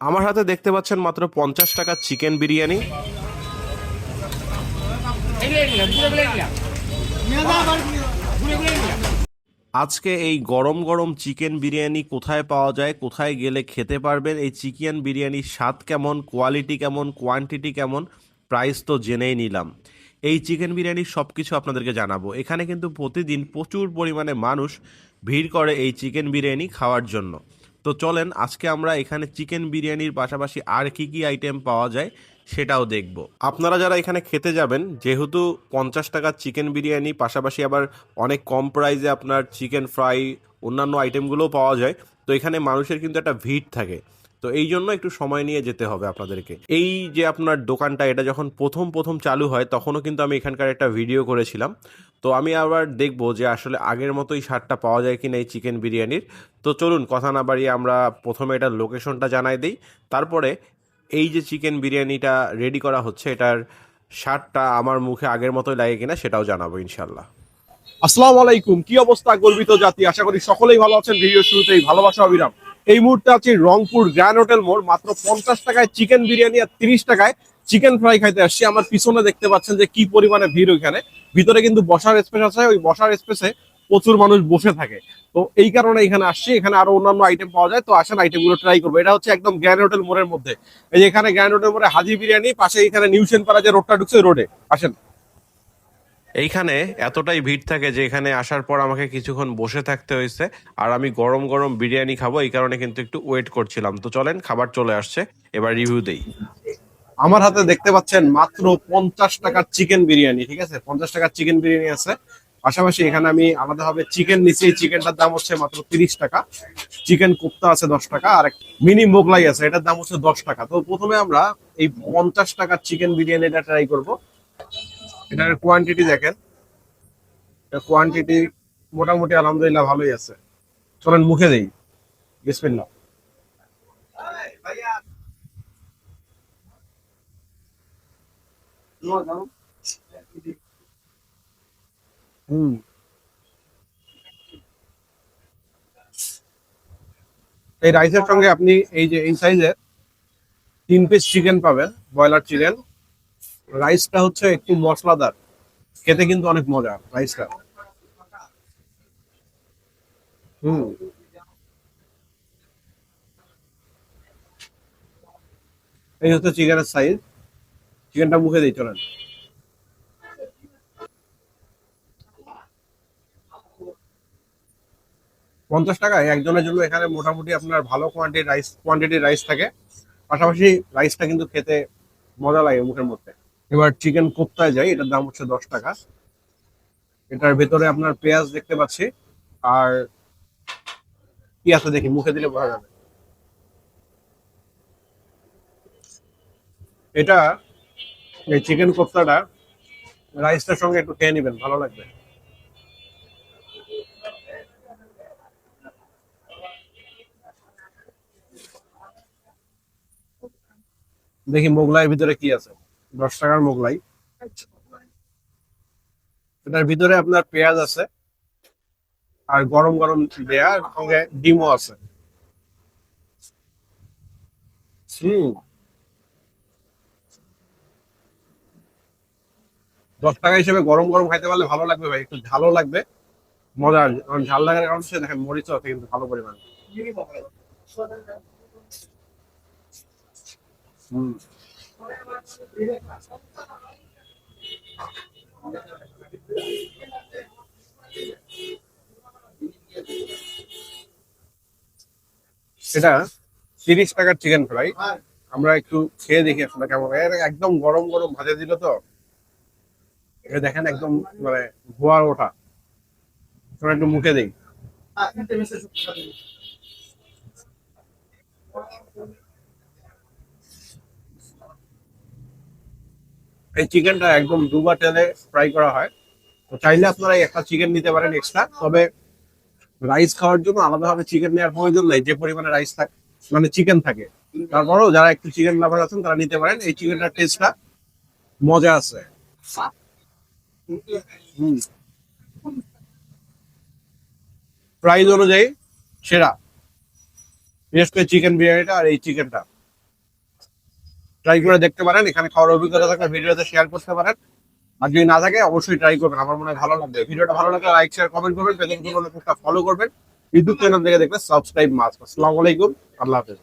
আমার হাতে দেখতে পাচ্ছেন মাত্র 50 টাকা চিকেন বিরিয়ানি। আজকে এই গরম গরম চিকেন বিরিয়ানি কোথায় পাওয়া যায়, কোথায় গেলে খেতে পারবেন, এই চিকেন বিরিয়ানির স্বাদ কেমন, কোয়ালিটি কেমন, কোয়ান্টিটি কেমন, প্রাইস তো জেনেই নিলাম। এই চিকেন বিরিয়ানির সব কিছু আপনাদেরকে জানাবো। এখানে কিন্তু প্রতিদিন প্রচুর পরিমাণে মানুষ ভিড় করে এই চিকেন বিরিয়ানি খাওয়ার জন্য। তো চলেন আজকে আমরা এখানে চিকেন বিরিয়ানির পাশাপাশি আর কি কি আইটেম পাওয়া যায় সেটাও দেখব। আপনারা যারা এখানে খেতে যাবেন, যেহেতু 50 টাকার চিকেন বিরিয়ানি পাশাপাশি আবার অনেক কম প্রাইসে আপনার চিকেন ফ্রাই অন্যান্য আইটেমগুলোও পাওয়া যায়, তো এখানে মানুষের কিন্তু একটা ভিড় থাকে। তো এই জন্য একটু সময় নিয়ে যেতে হবে আপনাদেরকে। এই যে আপনার দোকানটা, এটা যখন প্রথম প্রথম চালু হয় তখনও কিন্তু আমি এখানকার একটা ভিডিও করেছিলাম। তো আমি আবার দেখবো যে আসলে আগের মতোই স্বাদটা পাওয়া যায় কিনা এই চিকেন বিরিয়ানির। তো চলুন কথা না বাড়িয়ে আমরা প্রথমে এটার লোকেশনটা জানাই দিই, তারপরে এই যে চিকেন বিরিয়ানিটা রেডি করা হচ্ছে এটার স্বাদটা আমার মুখে আগের মতোই লাগে কিনা সেটাও জানাবো ইনশাল্লাহ। আসসালামু আলাইকুম, কি অবস্থা গর্বিত জাতি? আশা করি সকলেই ভালো আছেন। ভিডিও শুরুতেই ভালোবাসা অবিরাম। এই মুহূর্তে আছি রংপুর গ্র্যান্ড হোটেল মোড়। মাত্র 50 টাকায় চিকেন বিরিয়ানি আর 30 টাকায় চিকেন ফ্রাই খাইতে আসছি। আমার পিছনে দেখতে পাচ্ছেন যে কি পরিমাণে ভিড়। ওইখানে ভিতরে কিন্তু বসার স্পেস আছে, ওই বসার স্পেসে প্রচুর মানুষ বসে থাকে। তো এই কারণে এখানে আসছি। এখানে আরো অন্যান্য আইটেম পাওয়া যায়, তো আসেন আইটেমগুলো ট্রাই করবো। এটা হচ্ছে একদম গ্র্যান্ড হোটেল মোড়ের মধ্যে। এই যে এখানে গ্র্যান্ড হোটেল মোড়ে হাজি বিরিয়ানি, পাশে এখানে নিউ সেনপাড়া যে রোডটা ঢুকছে ওই রোডে আসেন। এইখানে এতটাই ভিড় থাকে যে এখানে আসার পর আমাকে কিছুক্ষণ বসে থাকতে হয়েছে। আর আমি গরম গরম বিরিয়ানি খাবো, এই কারণে কিন্তু একটু ওয়েট করছিলাম। তো চলেন, খাবার চলে আসছে, এবার রিভিউ দেই। আমার হাতে দেখতে পাচ্ছেন মাত্র 50 টাকার চিকেন বিরিয়ানি। ঠিক আছে, 50 টাকার চিকেন বিরিয়ানি আছে। পাশাপাশি এখানে আমি আলাদাভাবে চিকেন নিচ্ছি। এই চিকেনটার দাম হচ্ছে মাত্র 30 টাকা। চিকেন কোপ্তা আছে 10 টাকা, আর মিনি মোগলাই আছে, এটার দাম হচ্ছে 10 টাকা। তো প্রথমে আমরা এই 50 টাকার চিকেন বিরিয়ানিটা ট্রাই করব। এটার কোয়ান্টিটি দেখেন, কোয়ান্টিটি মোটামুটি আলহামদুলিল্লাহ ভালোই আছে। চলেন মুখে দেই। বিসমিল্লাহ। হুম, এই রাইসের সঙ্গে আপনি এই যে এই সাইজের 3 পিস চিকেন পাবেন, ব্রয়লার চিকেন। রাইসটা হচ্ছে একটু মশলাদার, খেতে কিন্তু অনেক মজা রাইসটা। হুম, এই হচ্ছে চিকেনের সাইজ। চিকেনটা মুখে দিই, চলেন। 50 টাকায় একজনের জন্য এখানে মোটামুটি আপনার ভালো কোয়ান্টিটির রাইস থাকে। পাশাপাশি রাইসটা কিন্তু খেতে মজা লাগে মুখের মধ্যে। এবার চিকেন কোপ্তায় যাই, এটার দাম হচ্ছে 10 টাকা। এটার ভেতরে আপনার পেঁয়াজ দেখতে পাচ্ছি, আর কি আছে দেখি, মুখে দিলে বোঝা যাবে। এটা এই চিকেন কোপ্তাটা রাইসটার সঙ্গে একটু খেয়ে নিবেন, ভালো লাগবে। দেখি মোগলাইয়ের ভিতরে কি আছে। 10 টাকার মোগলাই, এটার ভিতরে আপনার পেঁয়াজ আছে, আর গরম গরম দেয়া, আর সঙ্গে ডিমও আছে। হুম, 10 টাকা হিসেবে গরম গরম খাইতে পারলে ভালো লাগবে ভাই, একটু ঝালও লাগবে। মজা আসবে, কারণ ঝাল লাগার কারণে সে দেখেন মরিচও আছে কিন্তু ভালো পরিমাণে। হুম, এটা 30 টাকার চিকেন ফ্রাই। আমরা একটু খেয়ে দেখি আসলে কেমন। একদম গরম গরম ভাজা দিল তো, এটা দেখেন একদম মানে ধোয়া ওঠা। তোরা একটু মুখে দেই। এই চিকেনটা একদম ডুবা তেলে ফ্রাই করা হয়। তো চাইলে আপনারা একটা চিকেন নিতে পারেন এক্সট্রা, তবে রাইস খাওয়ার জন্য আলাদাভাবে চিকেন নেওয়ার প্রয়োজন নেই, যে পরিমাণে রাইস থাকে মানে চিকেন থাকে। তারপরেও যারা একটু চিকেন লাভার আছেন তারা নিতে পারেন, এই চিকেনটার টেস্টটা মজা আছে। হুম, প্রাইস অনুযায়ী সেরা, বিশেষ করে চিকেন বিরিয়ানিটা আর এই চিকেনটা। ট্রাই করে দেখতে পারেন। এখানে খাওয়ার অভিজ্ঞতা থাকলে ভিডিওতে শেয়ার করতে পারেন, আর যদি না থাকে অবশ্যই ট্রাই করবেন। আমার মনে হয় ভালো লাগবে। ভিডিওটা ভালো লাগলে লাইক শেয়ার কমেন্ট করবেন, ফেসবুক ফলো করবেন, ইউটিউব চ্যানেল থেকে দেখলে সাবস্ক্রাইব মাস্ট। আসসালামু আলাইকুম, আল্লাহ হাফেজ।